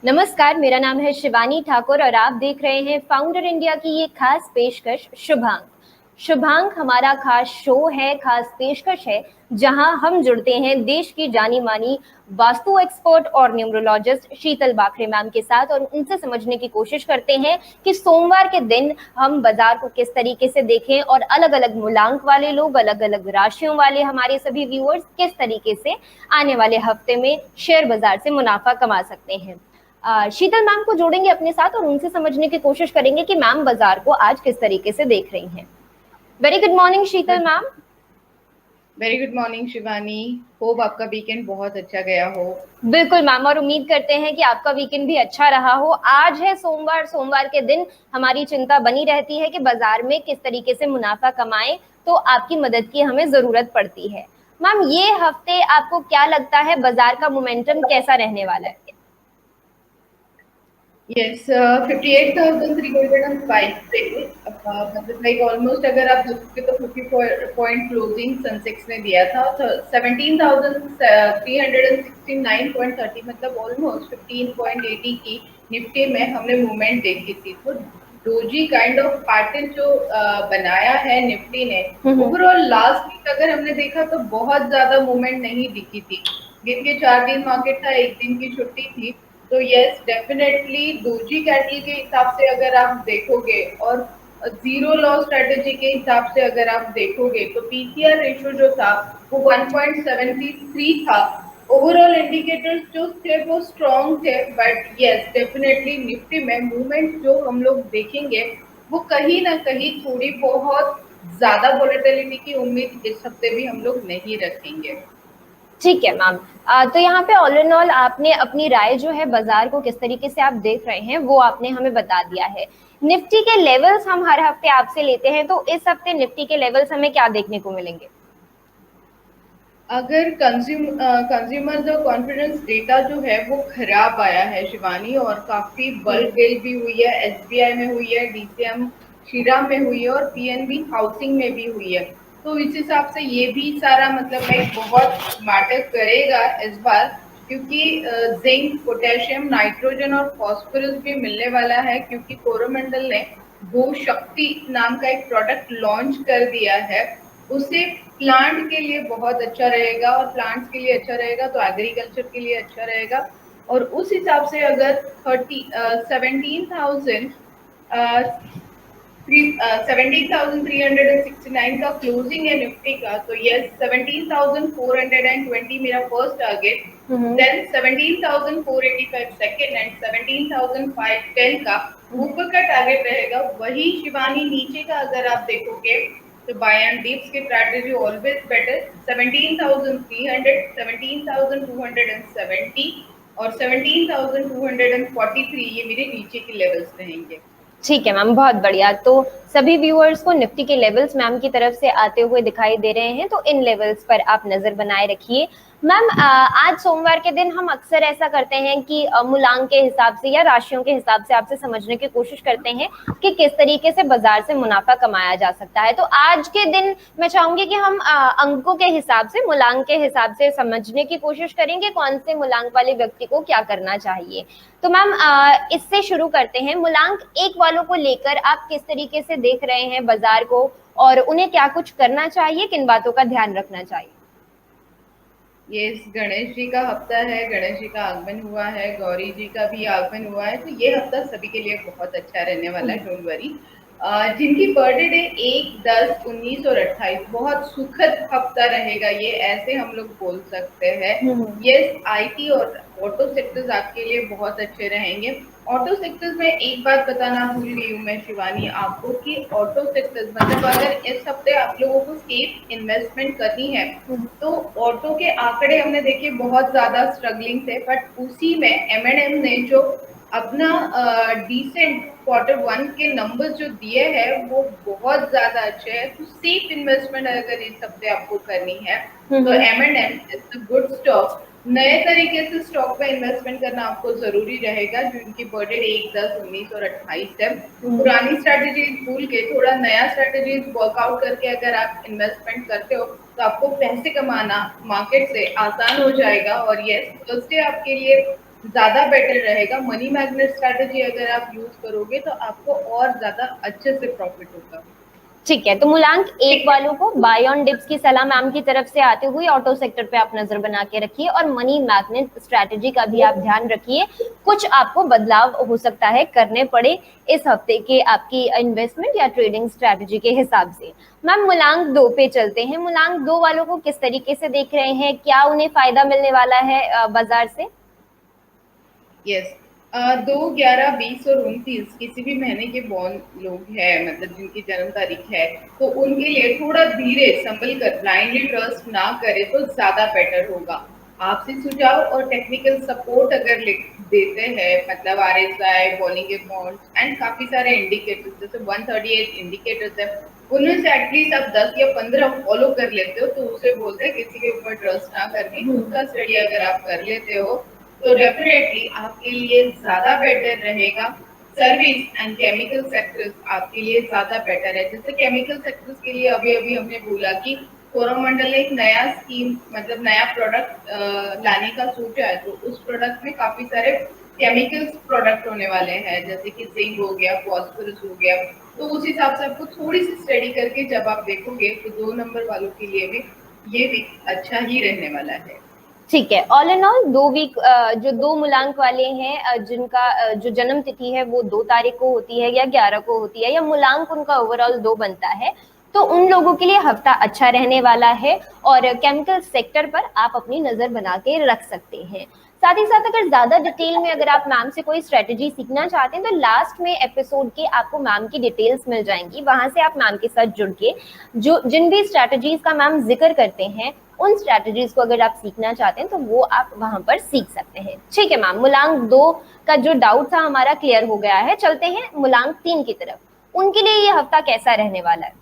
नमस्कार, मेरा नाम है शिवानी ठाकुर और आप देख रहे हैं फाउंडर इंडिया की ये खास पेशकश शुभांक। शुभांक हमारा खास शो है, खास पेशकश है, जहां हम जुड़ते हैं देश की जानी मानी वास्तु एक्सपर्ट और न्यूमरोलॉजिस्ट शीतल बाखरे मैम के साथ और उनसे समझने की कोशिश करते हैं कि सोमवार के दिन हम बाजार को किस तरीके से देखें और अलग अलग मूलांक वाले लोग, अलग अलग राशियों वाले हमारे सभी व्यूअर्स किस तरीके से आने वाले हफ्ते में शेयर बाजार से मुनाफा कमा सकते हैं। शीतल मैम को जोड़ेंगे अपने साथ और उनसे समझने की कोशिश करेंगे कि मैम बाजार को आज किस तरीके से देख रही हैं। Very good morning Sheetal ma'am. Very good morning Shivani. Hope आपका वीकेंड बहुत अच्छा गया हो। बिल्कुल मैम, और उम्मीद करते हैं कि आपका वीकेंड भी अच्छा रहा हो। आज है सोमवार, सोमवार के दिन हमारी चिंता बनी रहती है कि बाजार में किस तरीके से मुनाफा कमाएं, तो आपकी मदद की हमें जरूरत पड़ती है। मैम, ये हफ्ते आपको क्या लगता है बाजार का मोमेंटम कैसा रहने वाला है? यस, 58,305 से मतलब लाइक ऑलमोस्ट अगर आप देखोगे तो 50 पॉइंट क्लोजिंग सेंसेक्स ने दिया था, तो 17,369.30 मतलब ऑलमोस्ट 15.80 की निफ्टी में हमने मूवमेंट देखी थी। तो डोजी काइंड ऑफ पैटर्न जो बनाया है निफ्टी ने, ओवरऑल लास्ट वीक अगर हमने देखा तो बहुत ज्यादा मूवमेंट नहीं दिखी थी। दिन के 4 दिन मार्केट था, एक दिन की छुट्टी थी। तो यस, डेफिनेटली डोजी कैटल के हिसाब से अगर आप देखोगे और जीरो लॉस स्ट्रेटेजी के हिसाब से अगर आप देखोगे तो पीसीआर रेशियो जो था वो 1.73 था। ओवरऑल इंडिकेटर्स जो थे वो स्ट्रॉन्ग थे, बट यस डेफिनेटली निफ्टी में मूवमेंट जो हम लोग देखेंगे वो कहीं ना कहीं थोड़ी बहुत ज्यादा वोलेटिलिटी की उम्मीद इस हफ्ते भी हम लोग नहीं रखेंगे। ठीक है मैम। तो यहाँ पे ऑल इन ऑल आपने अपनी राय जो है बाजार को किस तरीके से आप देख रहे हैं वो आपने हमें बता दिया है। निफ्टी के लेवल्स हम हर हफ्ते आपसे लेते हैं, तो इस हफ्ते निफ्टी के लेवल्स हमें क्या देखने को मिलेंगे? अगर कंज्यूमर जो कॉन्फिडेंस डेटा जो है वो खराब आया है शिवानी, और काफी बल्क डील भी हुई है, एसबीआई में हुई है, डीसीएम श्रीराम में हुई है और पीएनबी हाउसिंग में भी हुई है। तो इस हिसाब से ये भी सारा मतलब लाइक बहुत मैटर करेगा इस बार, क्योंकि जिंक, पोटेशियम, नाइट्रोजन और फॉस्फोरस भी मिलने वाला है, क्योंकि कोरोमंडल ने गो शक्ति नाम का एक प्रोडक्ट लॉन्च कर दिया है। उसे प्लांट के लिए बहुत अच्छा रहेगा, और प्लांट्स के लिए अच्छा रहेगा तो एग्रीकल्चर के लिए अच्छा रहेगा। और उस हिसाब से अगर 17,369 का क्लोजिंग है निफ्टी का, तो यस 17,420 मेरा first target, then 17,485 second and 17,510 का ऊपर का टारगेट रहेगा। वही शिवानी नीचे का अगर आप देखोगे तो बाय एंड डिप्स की स्ट्रैटेजी ऑलवेज बेटर। 17,300, 17,270 और 17,243 ये मेरे नीचे के लेवल्स रहेंगे। ठीक है मैम, बहुत बढ़िया। तो सभी व्यूअर्स को निफ्टी के लेवल्स मैम की तरफ से आते हुए दिखाई दे रहे हैं, तो इन लेवल्स पर आप नजर बनाए रखिए। मैम, आज सोमवार के दिन हम अक्सर ऐसा करते हैं कि मूलांक के हिसाब से या राशियों के हिसाब से आपसे समझने की कोशिश करते हैं कि किस तरीके से बाजार से मुनाफा कमाया जा सकता है। तो आज के दिन मैं चाहूंगी कि हम अंकों के हिसाब से, मूलांक के हिसाब से समझने की कोशिश करेंगे कौन से मूलांक वाले व्यक्ति को क्या करना चाहिए। तो मैम, इससे शुरू करते हैं। मूलांक एक वालों को लेकर आप किस तरीके से देख रहे हैं बाजार को और उन्हें क्या कुछ करना चाहिए, किन बातों का ध्यान रखना चाहिए? ये गणेश जी का हफ्ता है, गणेश जी का आगमन हुआ है, गौरी जी का भी आगमन हुआ है, तो ये हफ्ता सभी के लिए बहुत अच्छा रहने वाला है, डोंट वरी। जिनकी बर्थडे डे 1, 10, 19 और 28, बहुत सुखद हफ्ता रहेगा ये, ऐसे हम लोग बोल सकते हैं। यस, आईटी और ऑटो सेक्टर्स आपके लिए बहुत अच्छे रहेंगे। ऑटो सेक्टर्स में एक बात बताना भूल गई हूँ मैं शिवानी आपको, कि ऑटो सेक्टर्स मतलब अगर इस हफ्ते आप लोगों को सेफ इन्वेस्टमेंट करनी है तो ऑटो के आंकड़े हमने देखे बहुत ज्यादा स्ट्रगलिंग थे, बट उसी में एम&एम ने जो अपना डिसेंट Q1 के नंबर्स जो दिए हैं वो बहुत ज्यादा अच्छे हैं। तो सेफ इन्वेस्टमेंट अगर इस हफ्ते आपको करनी है तो एम&एम इज गुड स्टॉक। नए तरीके से स्टॉक में इन्वेस्टमेंट करना आपको जरूरी रहेगा, जिनकी बर्थडे 1, 10, 19 और 28 है। पुरानी स्ट्रैटेजी भूल के थोड़ा नया स्ट्रैटेजी वर्कआउट करके अगर आप इन्वेस्टमेंट करते हो तो आपको पैसे कमाना मार्केट से आसान हो जाएगा। और यस, थर्सडे आपके लिए ज्यादा बेटर रहेगा। मनी मैग्नेट स्ट्रैटेजी अगर आप यूज करोगे तो आपको और ज्यादा अच्छे से प्रॉफिट होगा। ठीक है, तो मूलांक एक ठीक है। वालों को बाय ऑन डिप्स की सलाह मैम की तरफ से आते हुए ऑटो सेक्टर पे आप नजर बना के रखिए और मनी मैग्नेट स्ट्रैटेजी का भी आप ध्यान रखिए। कुछ आपको बदलाव हो सकता है करने पड़े इस हफ्ते के आपकी इन्वेस्टमेंट या ट्रेडिंग स्ट्रैटेजी के हिसाब से। मैम मूलांक 2 पे चलते हैं। मूलांक 2 वालों को किस तरीके से देख रहे हैं, क्या उन्हें फायदा मिलने वाला है बाजार से? यस, 2, 11, 20 और 29 किसी भी महीने के बॉन्ड लोग हैं, मतलब जिनकी जन्म तारीख है, तो उनके लिए थोड़ा धीरे संभल कर ब्लाइंडली ट्रस्ट ना करे तो ज्यादा बेटर होगा। आपसी सुझाव और टेक्निकल सपोर्ट अगर देते हैं, मतलब RSI, बॉलिंग बॉन्ड्स एंड काफी सारे इंडिकेटर्स, जैसे 138 इंडिकेटर्स है, उनमें से एटलीस्ट आप 10 या 15 फॉलो कर लेते हो तो उसे बोलते हैं किसी के ऊपर ट्रस्ट ना करनी। उसका स्टडी अगर आप कर लेते हो तो डेफिनेटली आपके लिए ज्यादा बेटर रहेगा। सर्विस एंड केमिकल सेक्टर्स आपके लिए ज्यादा बेटर है। जैसे केमिकल सेक्टर्स के लिए अभी अभी हमने बोला कि कोरोमंडल ने एक नया स्कीम, मतलब नया प्रोडक्ट लाने का सोचा है, तो उस प्रोडक्ट में काफी सारे केमिकल्स प्रोडक्ट होने वाले हैं, जैसे कि जिंक हो गया, फॉस्फोरस हो गया। तो उस हिसाब से आपको थोड़ी सी स्टडी करके जब आप देखोगे तो 2 नंबर वालों के लिए भी ये वीक अच्छा ही रहने वाला है। ठीक है, ऑल इन ऑल 2 वीक जो 2 मूलांक वाले हैं जिनका जो जन्म तिथि है वो 2 तारीख को होती है या 11 को होती है, या मूलांक उनका ओवरऑल 2 बनता है, तो उन लोगों के लिए हफ्ता अच्छा रहने वाला है और केमिकल सेक्टर पर आप अपनी नजर बना के रख सकते हैं। साथ ही साथ अगर ज्यादा डिटेल में अगर आप मैम से कोई स्ट्रेटेजी सीखना चाहते हैं तो लास्ट में एपिसोड के आपको मैम की डिटेल्स मिल जाएंगी, वहां से आप मैम के साथ जुड़ के जो जिन भी स्ट्रेटेजीज का मैम जिक्र करते हैं उन स्ट्रेटेजीज को अगर आप सीखना चाहते हैं तो वो आप वहां पर सीख सकते हैं। ठीक है मैम, मूलांक 2 का जो डाउट था हमारा क्लियर हो गया है। चलते हैं मूलांक 3 की तरफ। उनके लिए ये हफ्ता कैसा रहने वाला है?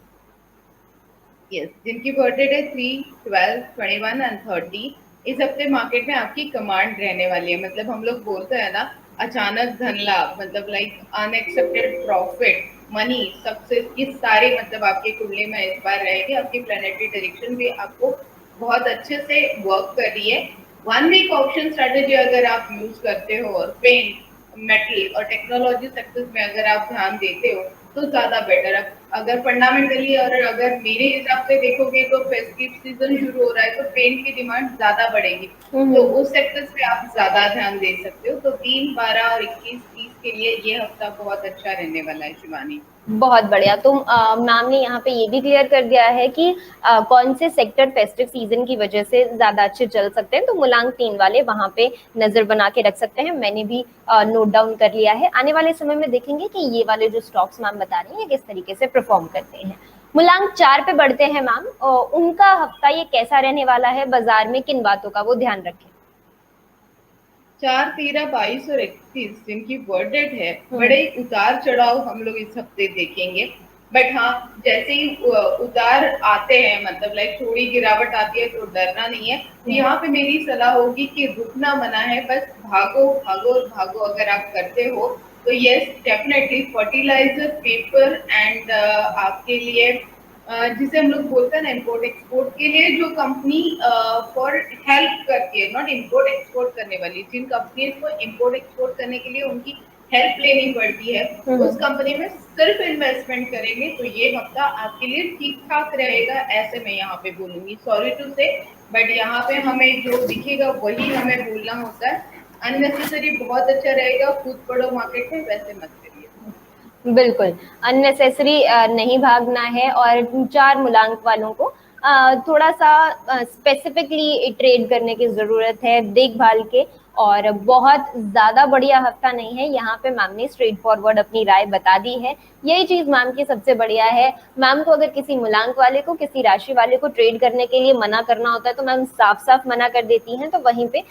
यस, जिनकी बर्थडे है 3, 12, 21 एंड 30, इस हफ्ते मार्केट में आपकी कमांड रहने वाली है। मतलब हम लोग बोलते हैं ना, अचानक धन लाभ, मतलब like unexpected profit, money, success, ये सारे मतलब आपके कुंडली में इस बार रहेगी। आपकी प्लानिटरी डायरेक्शन भी आपको बहुत अच्छे से वर्क कर रही है। 1 वीक ऑप्शन स्ट्रेटेजी अगर आप यूज करते हो और पेंट, मेटल और टेक्नोलॉजी सेक्टर्स में अगर आप ध्यान देते हो तो ज्यादा बेटर है। अगर फंडामेंटली और अगर मेरे हिसाब से देखोगे तो फेस्टिव सीजन शुरू हो रहा है तो पेंट की डिमांड ज्यादा बढ़ेगी, तो उस सेक्टर्स पे आप ज्यादा ध्यान दे सकते हो। तो 3, 12 और 21, 30 के लिए ये हफ्ता बहुत अच्छा रहने वाला है शिवानी। बहुत बढ़िया। तो मैम ने यहाँ पे ये भी क्लियर कर दिया है कि कौन से सेक्टर फेस्टिव सीजन की वजह से ज्यादा अच्छे चल सकते हैं, तो मूलांक 3 वाले वहां पे नजर बना के रख सकते हैं। मैंने भी नोट डाउन कर लिया है। आने वाले समय में देखेंगे कि ये वाले जो स्टॉक्स मैम बता रही हैं किस तरीके से परफॉर्म करते हैं। मूलांक 4 पे बढ़ते हैं मैम, उनका हफ्ता ये कैसा रहने वाला है, बाजार में किन बातों का वो ध्यान रखें? 4, 13, 22 और 31 जिनकी बर्थ डेट है, बड़े ही उतार चढ़ाव हम लोग इस हफ्ते देखेंगे। बट हाँ, जैसे ही उतार आते हैं, मतलब लाइक थोड़ी गिरावट आती है, तो डरना नहीं है। तो यहाँ पे मेरी सलाह होगी कि रुकना मना है, बस भागो भागो भागो अगर आप करते हो तो yes definitely fertiliser, paper and आपके लिए जिसे हम लोग बोलते हैं ना इम्पोर्ट एक्सपोर्ट के लिए जो कंपनी फॉर हेल्प करती है, नॉट इम्पोर्ट एक्सपोर्ट करने वाली, जिन कंपनी को इम्पोर्ट एक्सपोर्ट करने के लिए उनकी हेल्प लेनी पड़ती है, उस कंपनी में सिर्फ इन्वेस्टमेंट करेंगे तो ये हफ्ता आपके लिए ठीक ठाक रहेगा, ऐसे मैं यहाँ पे बोलूंगी। सॉरी टू से, बट यहाँ पे हमें जो दिखेगा वही हमें बोलना होता है। अननेसेसरी बहुत अच्छा रहेगा, कूद पड़ो मार्केट में, वैसे मत करिए। बिल्कुल अननेसेसरी नहीं भागना है। और 4 मूलांक वालों को थोड़ा सा स्पेसिफिकली ट्रेड करने की जरूरत है, देखभाल के। और बहुत ज्यादा बढ़िया हफ्ता नहीं है, यहाँ पे मैम ने स्ट्रेट फॉरवर्ड अपनी राय बता दी है। यही चीज मैम की सबसे बढ़िया है। मैम को अगर किसी मूलांक वाले को, किसी राशि वाले को ट्रेड करने के लिए मना करना होता है तो मैम साफ साफ मना कर देती हैं। तो वहीं पे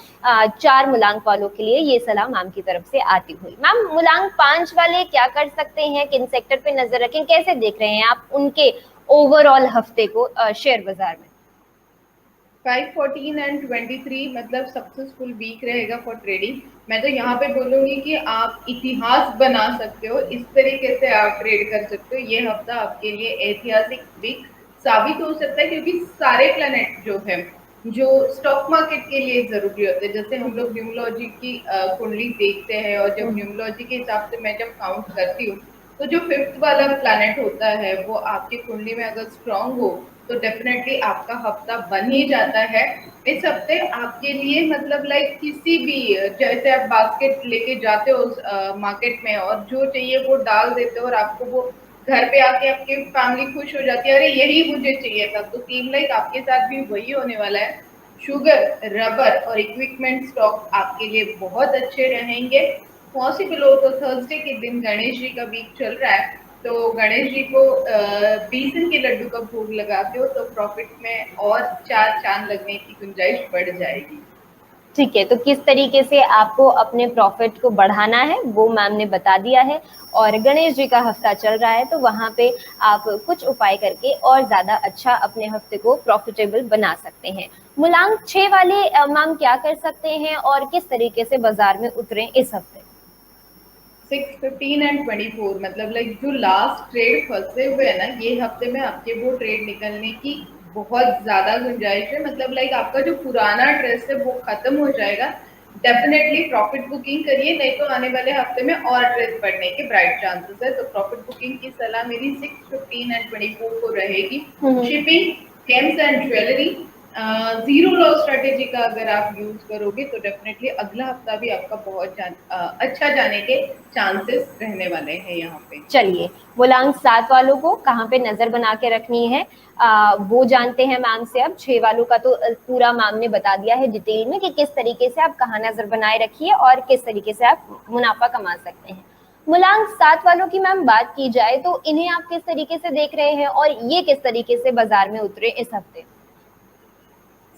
4 मूलांक वालों के लिए ये सलाह मैम की तरफ से आती हुई। मैम मूलांक 5 वाले क्या कर सकते हैं, किन सेक्टर पे नजर रखें, कैसे देख रहे हैं आप उनके ओवरऑल हफ्ते को शेयर बाजार में? 5, 14 एंड 23 मतलब सक्सेसफुल वीक रहेगा फॉर ट्रेडिंग। मैं तो यहाँ पे बोलूंगी कि आप इतिहास बना सकते हो, इस तरीके से आप ट्रेड कर सकते हो। ये हफ्ता आपके लिए ऐतिहासिक वीक साबित हो सकता है, क्योंकि सारे प्लैनेट जो है जो स्टॉक मार्केट के लिए ज़रूरी होते हैं। जैसे हम लोग न्यूमरोलॉजी की कुंडली देखते हैं, और जब न्यूमरोलॉजी के हिसाब से मैं जब काउंट करती हूँ, तो जो 5th वाला प्लैनेट होता है वो आपकी कुंडली में अगर स्ट्रांग हो तो डेफिनेटली आपका हफ्ता बन ही जाता है। इस हफ्ते आपके लिए मतलब लाइक किसी भी, जैसे आप बास्केट लेके जाते हो मार्केट में और जो चाहिए वो डाल देते हो और आपको वो घर पे आके आपकी फैमिली खुश हो जाती है, अरे यही मुझे चाहिए था। तो सीम लाइक आपके साथ भी वही होने वाला है। शुगर, रबर और इक्विपमेंट स्टॉक आपके लिए बहुत अच्छे रहेंगे। पॉसिबल हो तो थर्सडे के दिन गणेश जी का वीक चल रहा है, तो गणेश जी को बेसन के लड्डू का भोग लगाते हो तो प्रॉफिट में और चार चांद लगने की गुंजाइश बढ़ जाएगी। ठीक है, तो किस तरीके से आपको अपने प्रॉफिट को बढ़ाना है वो मैम ने बता दिया है। और गणेश जी का हफ्ता चल रहा है तो वहां पे आप कुछ उपाय करके और ज्यादा अच्छा अपने हफ्ते को प्रॉफिटेबल बना सकते हैं। मूलांक 6 वाले मैम क्या कर सकते हैं और किस तरीके से बाजार में उतरे इस हफ्ते? 6, 15 एंड 24 मतलब लाइक जो लास्ट ट्रेड फंसे हुए है ना, ये हफ्ते में आपके वो ट्रेड निकलने की बहुत ज्यादा गुंजाइश है। मतलब लाइक आपका जो पुराना ट्रेस है वो खत्म हो जाएगा। डेफिनेटली प्रॉफिट बुकिंग करिए, नहीं तो आने वाले हफ्ते में और ट्रेस बढ़ने के ब्राइट चांसेस है। तो प्रॉफिट बुकिंग की सलाह मेरी 6, 15 एंड 24 को रहेगी। Shipping, games and jewellery, zero loss strategy का अगर आप यूज करोगे तो डेफिनेटली अगला हफ्ता भी आपका बहुत अच्छा जाने के चांसेस रहने वाले हैं यहाँ पे। चलिए, मूलांक 7 वालों को कहाँ पे नजर बना के रखनी है वो जानते हैं मैम से। अब 6 वालों का तो पूरा मैम ने बता दिया है डिटेल में कि किस तरीके से आप कहाँ नजर बनाए रखिए और किस तरीके से आप मुनाफा कमा सकते हैं। मूलांक 7 वालों की मैम बात की जाए तो इन्हें आप किस तरीके से देख रहे हैं और ये किस तरीके से बाजार में उतरे इस हफ्ते?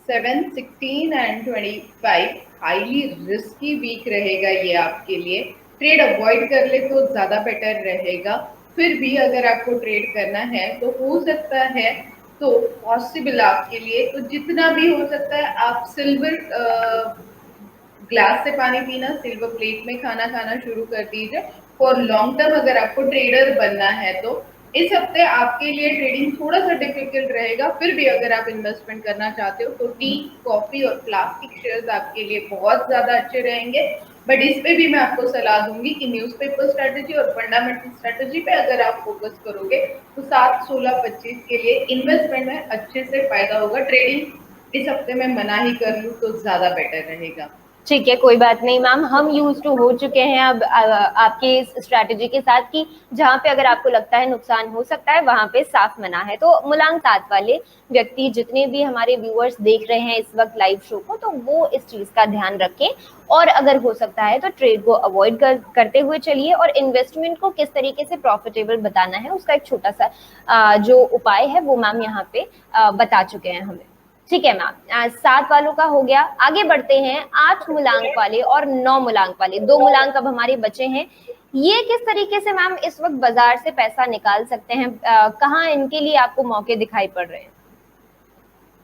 7, 16 एंड 25 हाईली रिस्की वीक रहेगा ये आपके लिए। ट्रेड अवॉइड कर ले तो ज्यादा बेटर रहेगा। फिर भी अगर आपको ट्रेड करना है तो हो सकता है, तो पॉसिबल आपके लिए तो जितना भी हो सकता है आप सिल्वर ग्लास से पानी पीना, सिल्वर प्लेट में खाना खाना शुरू कर दीजिए। फॉर लॉन्ग टर्म अगर आपको ट्रेडर बनना है तो इस हफ्ते आपके लिए ट्रेडिंग थोड़ा सा डिफिकल्ट रहेगा। फिर भी अगर आप इन्वेस्टमेंट करना चाहते हो तो टी, कॉफी और प्लास्टिक शेयर्स आपके लिए बहुत ज्यादा अच्छे रहेंगे। बट इस पे भी मैं आपको सलाह दूंगी कि न्यूज़पेपर स्ट्रेटेजी और फंडामेंटल स्ट्रेटेजी पे अगर आप फोकस करोगे तो 7, 16, 25 के लिए इन्वेस्टमेंट में अच्छे से फायदा होगा। ट्रेडिंग इस हफ्ते में मना ही कर लूँ तो ज्यादा बेटर रहेगा। ठीक है, कोई बात नहीं मैम, हम यूज टू हो चुके हैं अब आपके इस स्ट्रैटेजी के साथ कि जहाँ पे अगर आपको लगता है नुकसान हो सकता है वहां पे साफ मना है। तो मूलांक 7 वाले व्यक्ति जितने भी हमारे व्यूअर्स देख रहे हैं इस वक्त लाइव शो को, तो वो इस चीज का ध्यान रखें और अगर हो सकता है तो ट्रेड को अवॉइड करते हुए चलिए और इन्वेस्टमेंट को किस तरीके से प्रॉफिटेबल बताना है उसका एक छोटा सा जो उपाय है वो मैम यहाँ पे बता चुके हैं हमें। ठीक है मैम, 7 वालों का हो गया। आगे बढ़ते हैं 8 मूलांक वाले और 9 मूलांक वाले, 2 मूलांक अब हमारे बचे हैं। ये किस तरीके से मैम इस वक्त बाजार से पैसा निकाल सकते हैं? कहाँ इनके लिए आपको मौके दिखाई पड़ रहे हैं?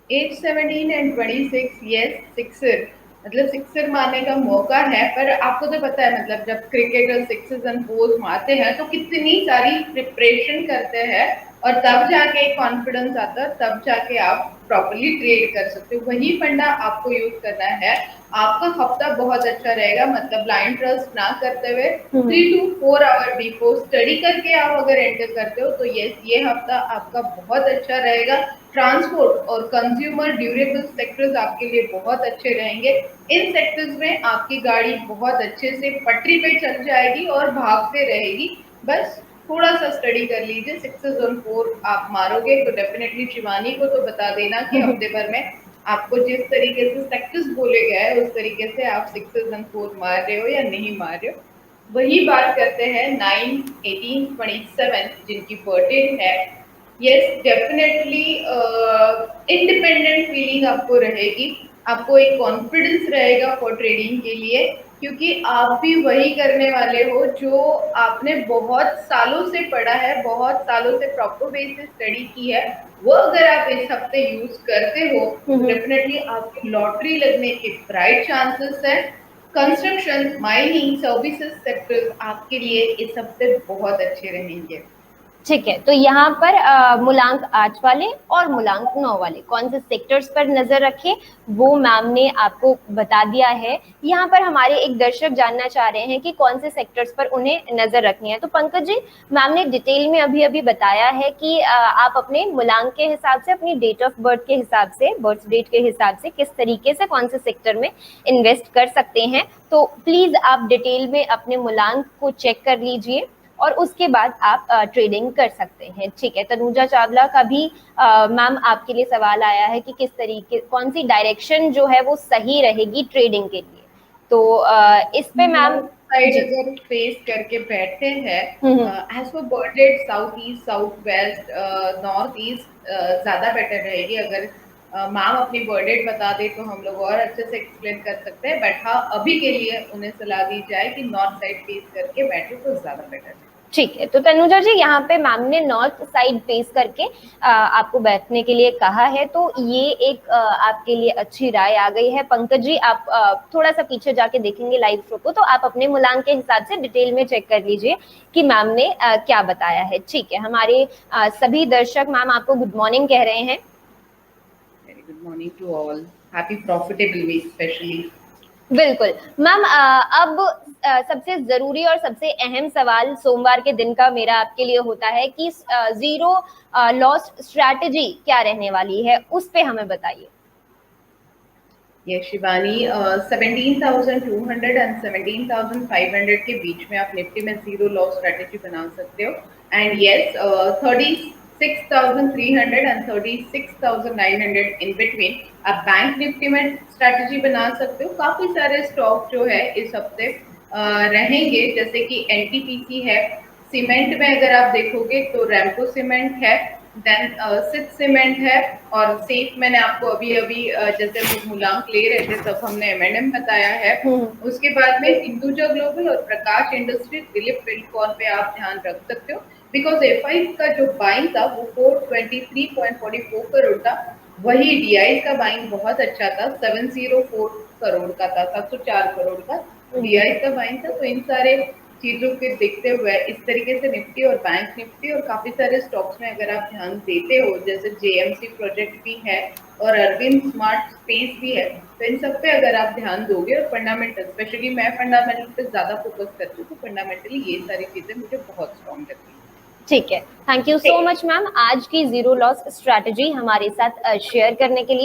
8, 17 एंड 26 यस, सिक्सर मतलब सिक्सर मारने का मौका है। पर आपको तो पता है मतलब जब क्रिकेटर सिक्सेस एंड फोर्स मारते हैं तो कितनी सारी प्रिपरेशन करते हैं और तब जाके कॉन्फिडेंस आता है, तब जाके आप प्रॉपरली ट्रेड कर सकते हो। वही फंडा आपको यूज करना है। आपका हफ्ता बहुत अच्छा रहेगा, मतलब ब्लाइंड ट्रस्ट ना करते हुए 3 to 4 आवर बिफोर स्टडी करके आप अगर एंटर करते हो तो ये हफ्ता आपका बहुत अच्छा रहेगा। ट्रांसपोर्ट और कंज्यूमर ड्यूरेबल सेक्टर्स आपके लिए बहुत अच्छे रहेंगे। इन सेक्टर्स में आपकी गाड़ी बहुत अच्छे से पटरी पे चल जाएगी और भागते रहेगी। बस थोड़ा सा स्टडी कर लीजिए। 6 और 4 आप मारोगे तो डेफिनेटली शिवानी को तो बता देना कि हफ्ते भर में आपको जिस तरीके से सेक्टर्स बोले गए हैं उस तरीके से आप 6 और 4 मार रहे हो या नहीं मार रहे हो। वही बात करते हैं 9, 18, 27 जिनकी बर्थडे है। यस, डेफिनेटली इंडिपेंडेंट फीलिंग आपको रहेगी। आपको एक कॉन्फिडेंस रहेगा फॉर ट्रेडिंग के लिए, क्योंकि आप भी वही करने वाले हो जो आपने बहुत सालों से पढ़ा है, बहुत सालों से प्रॉपर वे से स्टडी की है। वो अगर आप इस हफ्ते यूज करते हो तो डेफिनेटली आपकी लॉटरी लगने के ब्राइट चांसेस है। कंस्ट्रक्शन, माइनिंग, सर्विसेज सेक्टर्स आपके लिए इस हफ्ते बहुत अच्छे रहेंगे। ठीक है, तो यहाँ पर मूलांक 8 वाले और मूलांक 9 वाले कौन से सेक्टर्स पर नजर रखें वो मैम ने आपको बता दिया है। यहाँ पर हमारे एक दर्शक जानना चाह रहे हैं कि कौन से सेक्टर्स पर उन्हें नजर रखनी है। तो पंकज जी, मैम ने डिटेल में अभी अभी बताया है कि आप अपने मूलांक के हिसाब से, अपनी डेट ऑफ बर्थ के हिसाब से, बर्थ डेट के हिसाब से किस तरीके से कौन से सेक्टर में इन्वेस्ट कर सकते हैं। तो प्लीज आप डिटेल में अपने मूलांक को चेक कर लीजिए और उसके बाद आप ट्रेडिंग कर सकते हैं। ठीक है, तनुजा चावला का भी मैम आपके लिए सवाल आया है कि किस तरीके, कौन सी डायरेक्शन जो है वो सही रहेगी ट्रेडिंग के लिए। तो इस पे मैम साइड अगर फेस करके बैठे हैं, as per birth date south east, south west, north east ज्यादा बेटर रहेगी। अगर मैम अपनी बर्थ डेट बता दे तो हम लोग और अच्छे से एक्सप्लेन कर सकते हैं, बट हाँ अभी के लिए उन्हें सलाह दी जाए कि नॉर्थ साइड फेस करके बैठे तो ज्यादा बेटर है। ठीक है, तो तनुजा जी यहाँ पे मैम ने नॉर्थ साइड फेस करके आपको बैठने के लिए कहा है, तो ये एक आपके लिए अच्छी राय आ गई है। पंकज जी, आप थोड़ा सा पीछे जाके देखेंगे लाइव शो को, तो आप अपने मूलांक के हिसाब से डिटेल में चेक कर लीजिए कि मैम ने क्या बताया है। ठीक है, हमारे सभी दर्शक मैम आपको गुड मॉर्निंग कह रहे हैं। Very good morning to all, happy profitable week specially. बिल्कुल मैम, अब सबसे जरूरी और सबसे अहम सवाल सोमवार के दिन का मेरा आपके लिए होता है कि जीरो लॉस स्ट्रैटेजी क्या रहने वाली है, उस पे हमें बताइए। ये शिवानी, 17,200 एंड 17,500 के बीच में आप निफ्टी में जीरो लॉस स्ट्रेटेजी बना सकते हो। And yes, 36,300 and 36,900 in between आप बैंक निफ्टी में स्ट्रेटेजी बना सकते हो। काफी सारे स्टॉक जो है इस हफ्ते रहेंगे, जैसे कि एनटीपीसी है। सीमेंट में अगर आप देखोगे तो रैमको सीमेंट है, देन सिद्ध सीमेंट है, और सेफ मैंने आपको अभी अभी जैसे हम लोग मूलांक ले रहे थे तब हमने एमएनएम बताया है। उसके बाद में हिंदुजा ग्लोबल और प्रकाश इंडस्ट्री, दिलीप बिल्डकॉन पे आप ध्यान रख सकते हो, बिकॉज एफआई का जो बाइंग था वो 423.44 करोड़ था। वही डीआई का बाइंग बहुत अच्छा था, 704 करोड़ का था, 704 करोड़ का डीआई का बाइंग था। तो इन सारे चीजों के देखते हुए इस तरीके से निफ्टी और बैंक निफ्टी और काफी सारे स्टॉक्स में अगर आप ध्यान देते हो, जैसे जेएमसी प्रोजेक्ट भी है और अरविंद स्मार्ट स्पेस भी है, तो इन सब पे अगर आप ध्यान दोगे और फंडामेंटल, स्पेशली मैं फंडामेंटल पे ज्यादा फोकस करती हूँ, तो फंडामेंटली ये सारी चीजें मुझे बहुत स्ट्रॉन्ग लगती है। ठीक है, thank you so much ma'am आज की जीरो लॉस स्ट्रैटेजी हमारे साथ शेयर करने के लिए।